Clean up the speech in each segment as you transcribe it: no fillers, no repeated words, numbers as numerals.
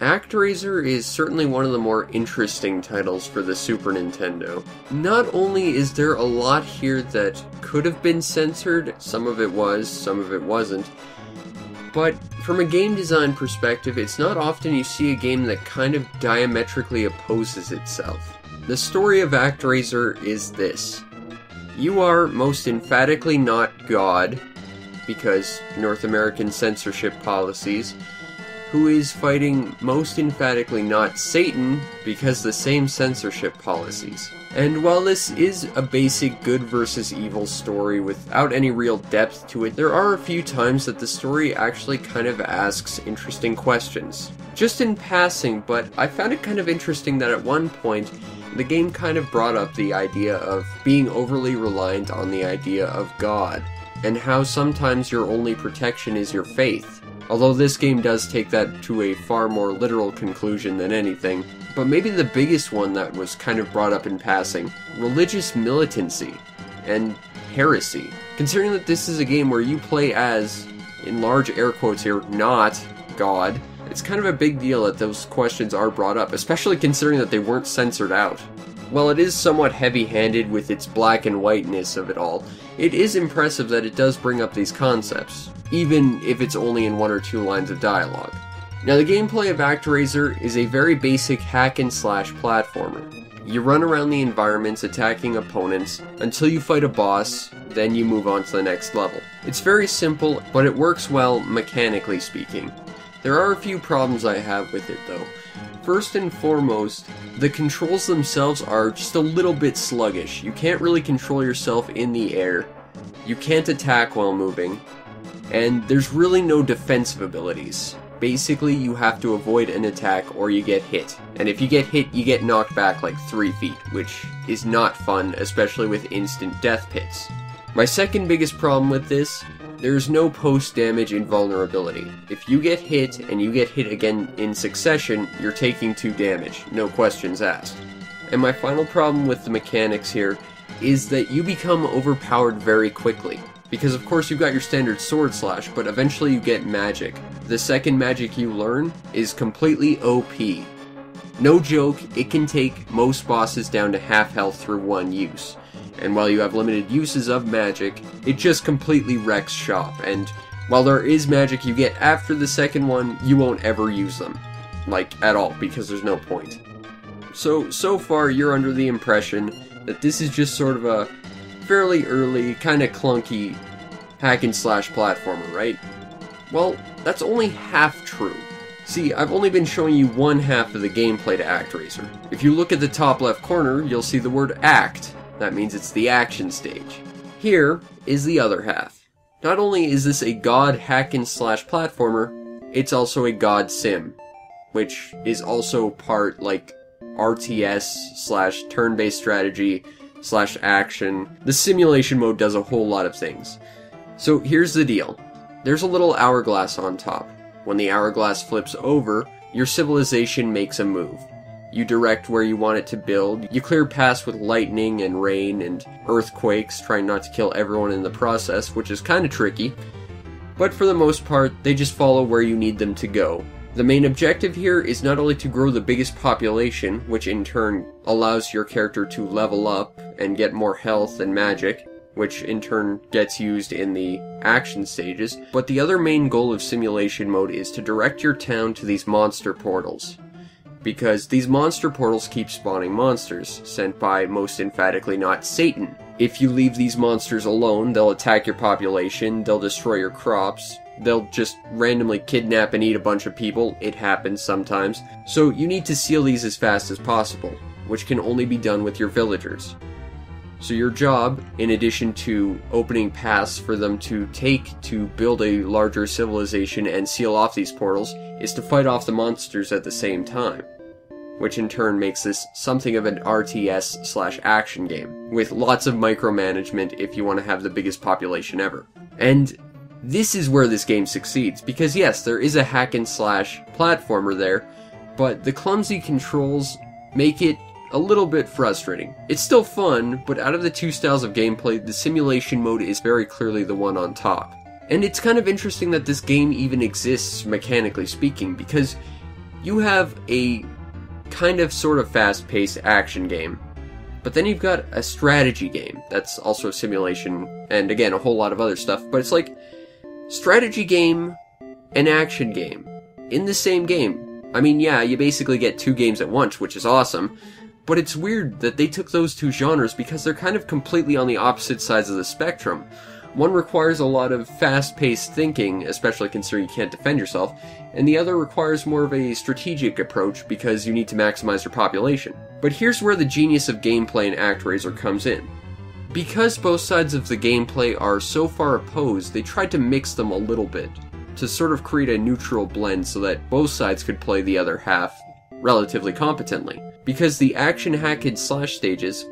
ActRaiser is certainly one of the more interesting titles for the Super Nintendo. Not only is there a lot here that could have been censored, some of it was, some of it wasn't, but from a game design perspective, it's not often you see a game that kind of diametrically opposes itself. The story of ActRaiser is this. You are most emphatically not God, because North American censorship policies, who is fighting most emphatically not Satan, because the same censorship policies. And while this is a basic good versus evil story without any real depth to it, there are a few times that the story actually kind of asks interesting questions. Just in passing, but I found it kind of interesting that at one point, the game kind of brought up the idea of being overly reliant on the idea of God, and how sometimes your only protection is your faith. Although this game does take that to a far more literal conclusion than anything. But maybe the biggest one that was kind of brought up in passing, religious militancy and heresy. Considering that this is a game where you play as, in large air quotes here, not God, it's kind of a big deal that those questions are brought up, especially considering that they weren't censored out. While it is somewhat heavy-handed with its black and whiteness of it all, it is impressive that it does bring up these concepts, even if it's only in 1 or 2 lines of dialogue. Now, the gameplay of ActRaiser is a very basic hack-and-slash platformer. You run around the environments attacking opponents until you fight a boss, then you move on to the next level. It's very simple, but it works well mechanically speaking. There are a few problems I have with it though. First and foremost, the controls themselves are just a little bit sluggish. You can't really control yourself in the air, you can't attack while moving, and there's really no defensive abilities. Basically, you have to avoid an attack or you get hit. And if you get hit, you get knocked back like 3 feet, which is not fun, especially with instant death pits. My second biggest problem with this, there's no post-damage invulnerability. If you get hit and you get hit again in succession, you're taking 2 damage, no questions asked. And my final problem with the mechanics here is that you become overpowered very quickly. Because of course you've got your standard sword slash, but eventually you get magic. The second magic you learn is completely OP. No joke, it can take most bosses down to half health through 1 use. And while you have limited uses of magic, it just completely wrecks shop, and while there is magic you get after the second one, you won't ever use them. Like, at all, because there's no point. So far you're under the impression that this is just sort of a fairly early, kinda clunky hack-and-slash platformer, right? Well, that's only half true. See, I've only been showing you one half of the gameplay to ActRaiser. If you look at the top left corner, you'll see the word ACT. That means it's the action stage. Here is the other half. Not only is this a god hack-and-slash platformer, it's also a god sim, which is also part, like, RTS / turn-based strategy / action. The simulation mode does a whole lot of things. So here's the deal. There's a little hourglass on top. When the hourglass flips over, your civilization makes a move. You direct where you want it to build, you clear paths with lightning and rain and earthquakes, trying not to kill everyone in the process, which is kinda tricky. But for the most part, they just follow where you need them to go. The main objective here is not only to grow the biggest population, which in turn allows your character to level up and get more health and magic, which in turn gets used in the action stages, but the other main goal of simulation mode is to direct your town to these monster portals. Because these monster portals keep spawning monsters, sent by, most emphatically, not Satan. If you leave these monsters alone, they'll attack your population, they'll destroy your crops, they'll just randomly kidnap and eat a bunch of people. It happens sometimes. So you need to seal these as fast as possible, which can only be done with your villagers. So your job, in addition to opening paths for them to take to build a larger civilization and seal off these portals, is to fight off the monsters at the same time. Which in turn makes this something of an RTS / action game, with lots of micromanagement if you want to have the biggest population ever. And this is where this game succeeds, because yes, there is a hack-and-slash platformer there, but the clumsy controls make it a little bit frustrating. It's still fun, but out of the 2 styles of gameplay, the simulation mode is very clearly the one on top. And it's kind of interesting that this game even exists, mechanically speaking, because You have a kind of sort of fast-paced action game, but then you've got a strategy game that's also a simulation, and again, a whole lot of other stuff, but it's like strategy game and action game in the same game. I mean, yeah, you basically get two games at once, which is awesome, but it's weird that they took those two genres because they're kind of completely on the opposite sides of the spectrum. One requires a lot of fast-paced thinking, especially considering you can't defend yourself, and the other requires more of a strategic approach because you need to maximize your population. But here's where the genius of gameplay in ActRaiser comes in. Because both sides of the gameplay are so far opposed, they tried to mix them a little bit, to sort of create a neutral blend so that both sides could play the other half relatively competently. Because the action hack and slash stages,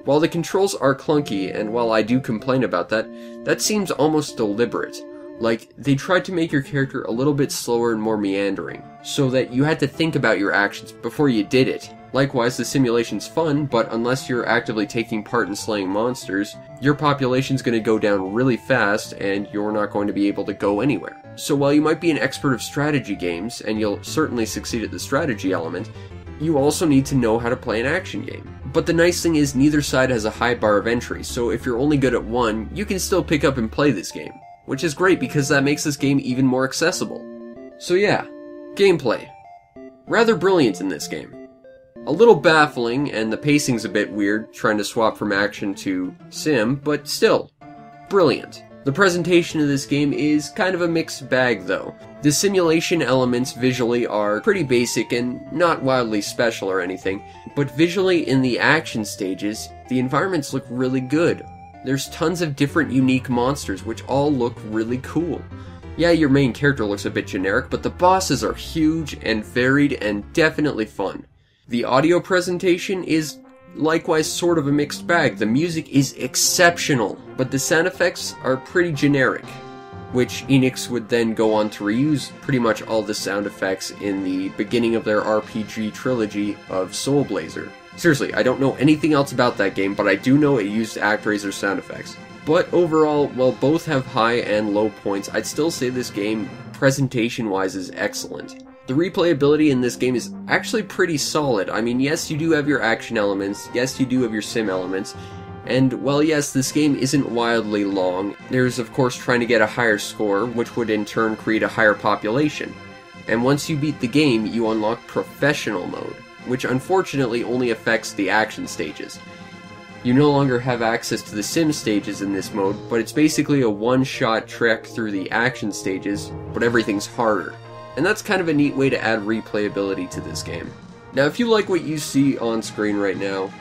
while the controls are clunky, and while I do complain about that, that seems almost deliberate. Like, they tried to make your character a little bit slower and more meandering, so that you had to think about your actions before you did it. Likewise, the simulation's fun, but unless you're actively taking part in slaying monsters, your population's going to go down really fast, and you're not going to be able to go anywhere. So while you might be an expert of strategy games, and you'll certainly succeed at the strategy element, you also need to know how to play an action game. But the nice thing is neither side has a high bar of entry, so if you're only good at one, you can still pick up and play this game. Which is great because that makes this game even more accessible. So yeah, gameplay. Rather brilliant in this game. A little baffling, and the pacing's a bit weird, trying to swap from action to sim, but still, brilliant. The presentation of this game is kind of a mixed bag though. The simulation elements visually are pretty basic and not wildly special or anything, but visually in the action stages, the environments look really good. There's tons of different unique monsters which all look really cool. Yeah, your main character looks a bit generic, but the bosses are huge and varied and definitely fun. The audio presentation is likewise sort of a mixed bag. The music is exceptional, but the sound effects are pretty generic, which Enix would then go on to reuse pretty much all the sound effects in the beginning of their RPG trilogy of Soul Blazer. Seriously, I don't know anything else about that game, but I do know it used ActRaiser sound effects. But overall, while both have high and low points, I'd still say this game, presentation-wise, is excellent. The replayability in this game is actually pretty solid. I mean, yes, you do have your action elements, yes, you do have your sim elements, and while yes, this game isn't wildly long, there's of course trying to get a higher score, which would in turn create a higher population. And once you beat the game, you unlock Professional Mode, which unfortunately only affects the action stages. You no longer have access to the sim stages in this mode, but it's basically a one-shot trek through the action stages, but everything's harder. And that's kind of a neat way to add replayability to this game. Now, if you like what you see on screen right now,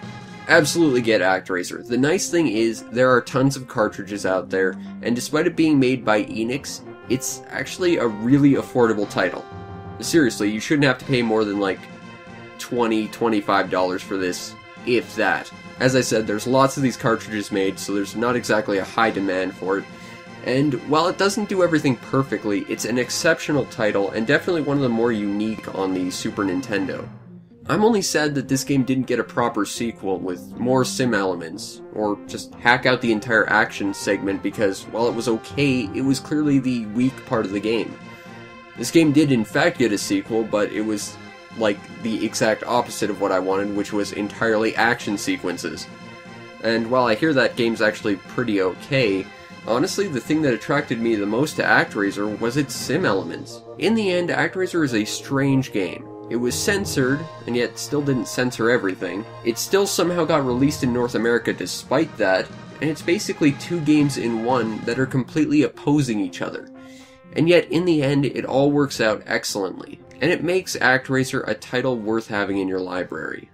absolutely get ActRaiser. The nice thing is, there are tons of cartridges out there, and despite it being made by Enix, it's actually a really affordable title. Seriously, you shouldn't have to pay more than like $20, $25 for this, if that. As I said, there's lots of these cartridges made, so there's not exactly a high demand for it. And while it doesn't do everything perfectly, it's an exceptional title and definitely one of the more unique on the Super Nintendo. I'm only sad that this game didn't get a proper sequel with more sim elements, or just hack out the entire action segment because while it was okay, it was clearly the weak part of the game. This game did in fact get a sequel, but it was like the exact opposite of what I wanted, which was entirely action sequences. And while I hear that game's actually pretty okay, honestly, the thing that attracted me the most to ActRaiser was its sim elements. In the end, ActRaiser is a strange game. It was censored, and yet still didn't censor everything. It still somehow got released in North America despite that, and it's basically two games in one that are completely opposing each other. And yet, in the end, it all works out excellently, and it makes ActRaiser a title worth having in your library.